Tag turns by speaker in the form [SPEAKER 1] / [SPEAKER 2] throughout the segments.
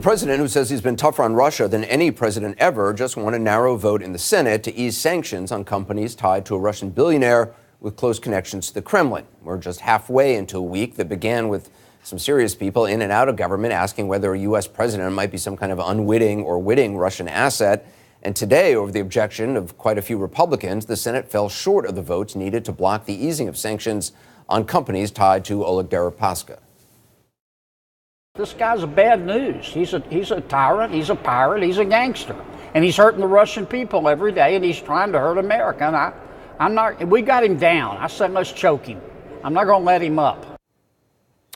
[SPEAKER 1] The president, who says he's been tougher on Russia than any president ever, just won a narrow vote in the Senate to ease sanctions on companies tied to a Russian billionaire with close connections to the Kremlin. We're just halfway into a week that began with some serious people in and out of government asking whether a U.S. president might be some kind of unwitting or witting Russian asset. And today, over the objection of quite a few Republicans, the Senate fell short of the votes needed to block the easing of sanctions on companies tied to Oleg Deripaska.
[SPEAKER 2] This guy's bad news. He's a tyrant, he's a pirate, he's a gangster. And he's hurting the Russian people every day, and he's trying to hurt America. And we got him down. I said, let's choke him. I'm not going to let him up.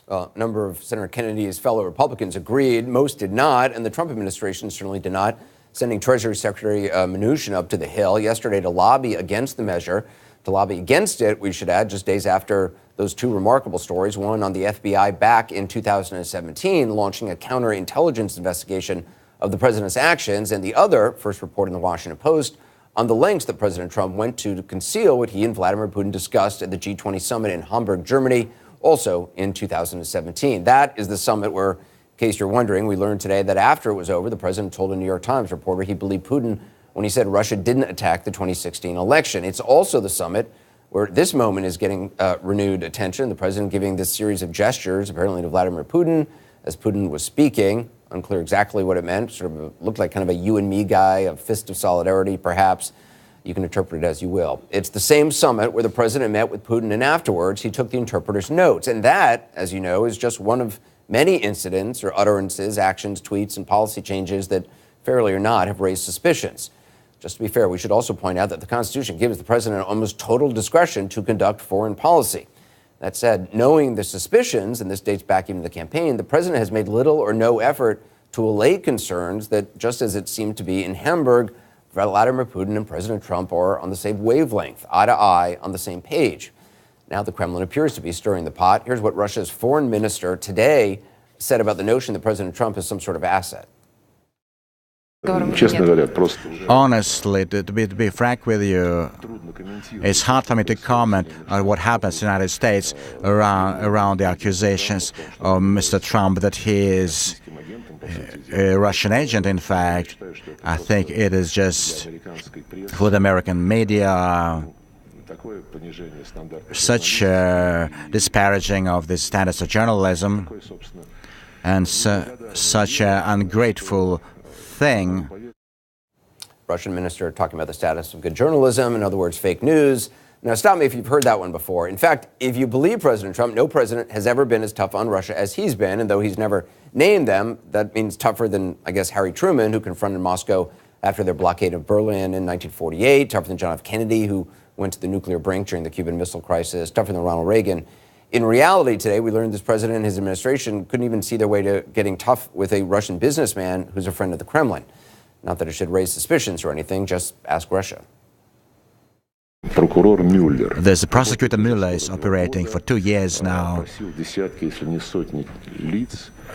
[SPEAKER 1] A number of Senator Kennedy's fellow Republicans agreed. Most did not, and the Trump administration certainly did not, sending Treasury Secretary Mnuchin up to the Hill yesterday to lobby against the measure. To lobby against it, we should add, just days after those two remarkable stories, one on the FBI back in 2017, launching a counterintelligence investigation of the president's actions, and the other, first reported in the Washington Post, on the lengths that President Trump went to conceal what he and Vladimir Putin discussed at the G20 summit in Hamburg, Germany, also in 2017. That is the summit where, in case you're wondering, we learned today that after it was over, the president told a New York Times reporter he believed Putin when he said Russia didn't attack the 2016 election. It's also the summit where this moment is getting renewed attention. The president giving this series of gestures, apparently to Vladimir Putin, as Putin was speaking. Unclear exactly what it meant. Sort of looked like kind of a you and me guy, a fist of solidarity, perhaps. You can interpret it as you will. It's the same summit where the president met with Putin, and afterwards he took the interpreter's notes. And that, as you know, is just one of many incidents or utterances, actions, tweets, and policy changes that, fairly or not, have raised suspicions. Just to be fair, we should also point out that the Constitution gives the president almost total discretion to conduct foreign policy. That said, knowing the suspicions, and this dates back even to the campaign, the president has made little or no effort to allay concerns that, just as it seemed to be in Hamburg, Vladimir Putin and President Trump are on the same wavelength, eye to eye, on the same page. Now the Kremlin appears to be stirring the pot. Here's what Russia's foreign minister today said about the notion that President Trump is some sort of asset.
[SPEAKER 3] Honestly, to be frank with you, it's hard for me to comment on what happens in the United States around the accusations of Mr. Trump that he is a Russian agent. In fact, I think it is just for the American media such disparaging of the standards of journalism and such an ungrateful thing.
[SPEAKER 1] Russian minister talking about the status of good journalism, in other words, fake news. Now, stop me if you've heard that one before. In fact, if you believe President Trump, no president has ever been as tough on Russia as he's been. And though he's never named them, that means tougher than, I guess, Harry Truman, who confronted Moscow after their blockade of Berlin in 1948, tougher than John F. Kennedy, who went to the nuclear brink during the Cuban Missile Crisis, tougher than Ronald Reagan. In reality, today, we learned this president and his administration couldn't even see their way to getting tough with a Russian businessman who's a friend of the Kremlin. Not that it should raise suspicions or anything, just ask Russia.
[SPEAKER 3] There's a prosecutor Mueller is operating for 2 years now.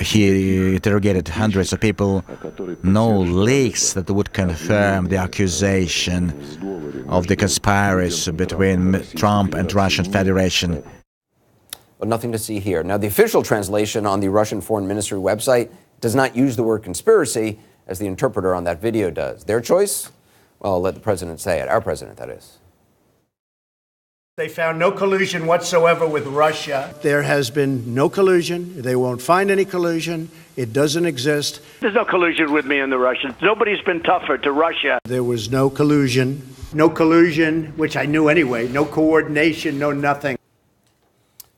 [SPEAKER 3] He interrogated hundreds of people. No leaks that would confirm the accusation of the conspiracy between Trump and Russian Federation.
[SPEAKER 1] But nothing to see here. Now, the official translation on the Russian Foreign Ministry website does not use the word conspiracy, as the interpreter on that video does. Their choice? Well, I'll let the president say it. Our president, that is.
[SPEAKER 4] They found no collusion whatsoever with Russia. There has been no collusion. They won't find any collusion. It doesn't exist.
[SPEAKER 5] There's no collusion with me and the Russians. Nobody's been tougher to Russia.
[SPEAKER 4] There was no collusion. No collusion, which I knew anyway. No coordination, no nothing.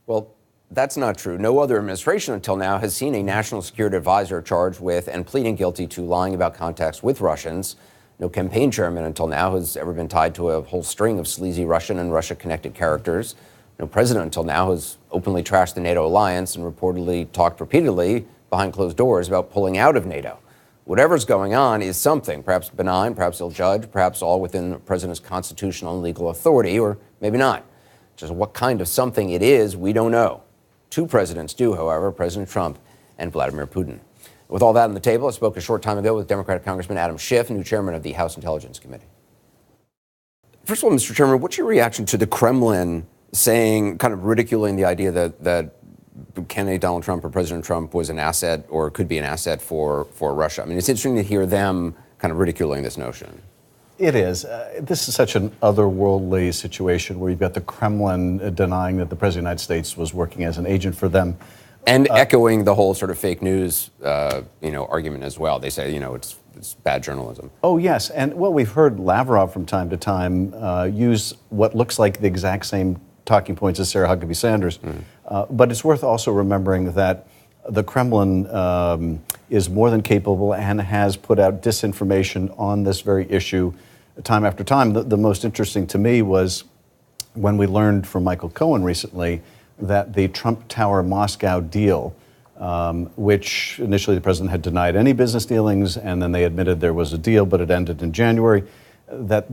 [SPEAKER 1] Well, that's not true. No other administration until now has seen a national security advisor charged with and pleading guilty to lying about contacts with Russians. No campaign chairman until now has ever been tied to a whole string of sleazy Russian and Russia-connected characters. No president until now has openly trashed the NATO alliance and reportedly talked repeatedly behind closed doors about pulling out of NATO. Whatever's going on is something, perhaps benign, perhaps ill-judged, perhaps all within the president's constitutional and legal authority, or maybe not. Just what kind of something it is, we don't know. Two presidents do, however, President Trump and Vladimir Putin. With all that on the table, I spoke a short time ago with Democratic Congressman Adam Schiff, new chairman of the House Intelligence Committee. First of all, Mr. Chairman, what's your reaction to the Kremlin saying, kind of ridiculing the idea that candidate Donald Trump or President Trump was an asset or could be an asset for Russia. I mean, it's interesting to hear them kind of ridiculing this notion.
[SPEAKER 6] It is. This is such an otherworldly situation where you've got the Kremlin denying that the President of the United States was working as an agent for them.
[SPEAKER 1] And echoing the whole sort of fake news, argument as well. They say, it's bad journalism.
[SPEAKER 6] Oh, yes. And, well, we've heard Lavrov from time to time use what looks like the exact same talking points as Sarah Huckabee Sanders. But it's worth also remembering that the Kremlin is more than capable and has put out disinformation on this very issue time after time. The most interesting to me was when we learned from Michael Cohen recently that the Trump Tower Moscow deal, which initially the president had denied any business dealings, and then they admitted there was a deal, but it ended in January, that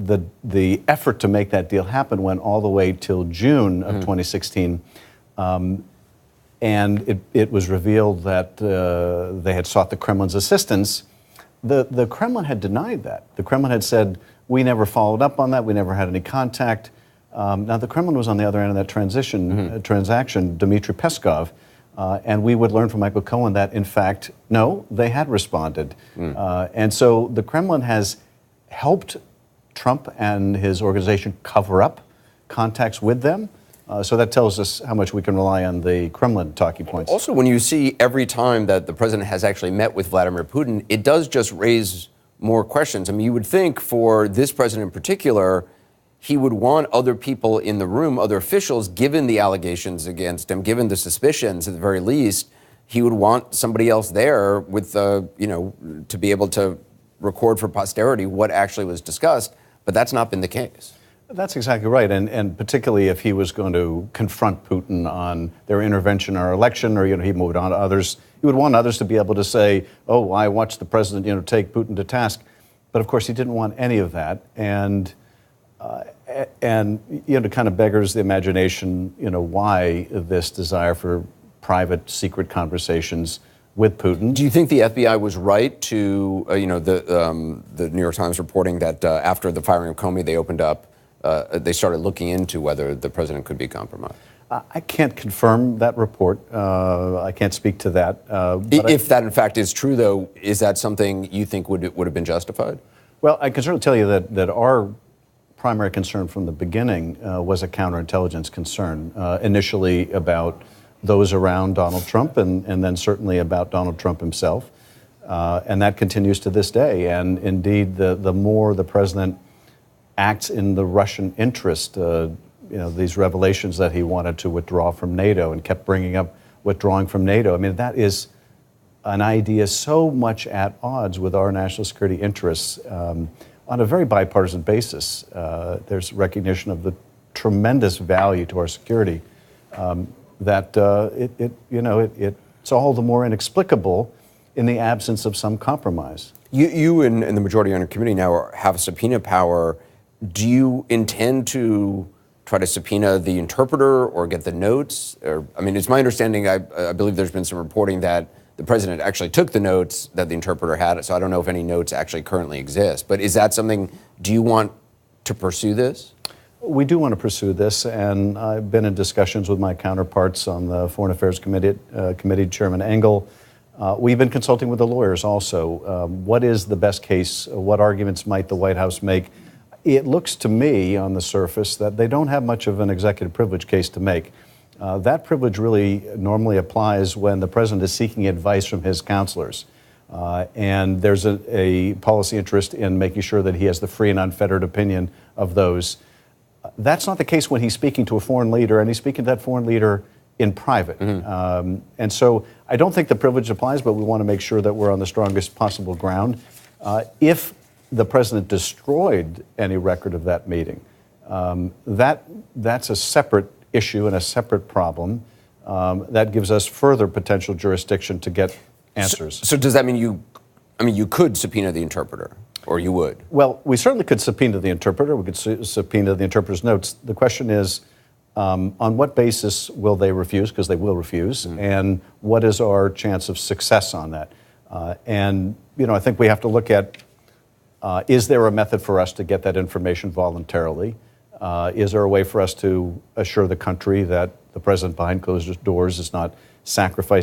[SPEAKER 6] the effort to make that deal happen went all the way till June of 2016. And it was revealed that they had sought the Kremlin's assistance. The Kremlin had denied that. The Kremlin had said, we never followed up on that, we never had any contact. Now, the Kremlin was on the other end of that transaction, Dmitry Peskov, and we would learn from Michael Cohen that, in fact, no, they had responded. And so the Kremlin has helped Trump and his organization cover up contacts with them. So that tells us how much we can rely on the Kremlin talking points.
[SPEAKER 1] Also, when you see every time that the president has actually met with Vladimir Putin, it does just raise more questions. I mean, you would think for this president in particular, he would want other people in the room, other officials, given the allegations against him, given the suspicions at the very least, he would want somebody else there with, to be able to record for posterity what actually was discussed. But that's not been the case.
[SPEAKER 6] That's exactly right, and particularly if he was going to confront Putin on their intervention in our election, or he moved on to others, he would want others to be able to say, "Oh, I watched the president, take Putin to task," but of course he didn't want any of that, and it kind of beggars the imagination, why this desire for private, secret conversations with Putin.
[SPEAKER 1] Do you think the FBI was right to, the New York Times reporting that after the firing of Comey, they opened up. They started looking into whether the president could be compromised?
[SPEAKER 6] I can't confirm that report. I can't speak to that.
[SPEAKER 1] If that, in fact, is true, though, is that something you think would have been justified?
[SPEAKER 6] Well, I can certainly tell you that our primary concern from the beginning was a counterintelligence concern, initially about those around Donald Trump and then certainly about Donald Trump himself. And that continues to this day. And indeed, the more the president acts in the Russian interest, these revelations that he wanted to withdraw from NATO and kept bringing up withdrawing from NATO. I mean, that is an idea so much at odds with our national security interests on a very bipartisan basis. There's recognition of the tremendous value to our security that it's all the more inexplicable in the absence of some compromise.
[SPEAKER 1] You and the majority on your committee now have subpoena power. Do you intend to try to subpoena the interpreter or get the notes? It's my understanding, I believe there's been some reporting that the president actually took the notes that the interpreter had, so I don't know if any notes actually currently exist. But is that something, do you want to pursue this?
[SPEAKER 6] We do want to pursue this, and I've been in discussions with my counterparts on the Foreign Affairs Committee, Chairman Engel. We've been consulting with the lawyers also. What is the best case? What arguments might the White House make? It looks to me on the surface that they don't have much of an executive privilege case to make. That privilege really normally applies when the president is seeking advice from his counselors. And there's a policy interest in making sure that he has the free and unfettered opinion of those. That's not the case when he's speaking to a foreign leader, and he's speaking to that foreign leader in private. And so I don't think the privilege applies, but we want to make sure that we're on the strongest possible ground. If the president destroyed any record of that meeting, that's a separate issue and a separate problem. That gives us further potential jurisdiction to get answers.
[SPEAKER 1] So does that mean you could subpoena the interpreter, or you would?
[SPEAKER 6] Well, we certainly could subpoena the interpreter. We could subpoena the interpreter's notes. The question is, on what basis will they refuse? Because they will refuse. And what is our chance of success on that? And I think we have to look at, is there a method for us to get that information voluntarily? Is there a way for us to assure the country that the president behind closed doors is not sacrifice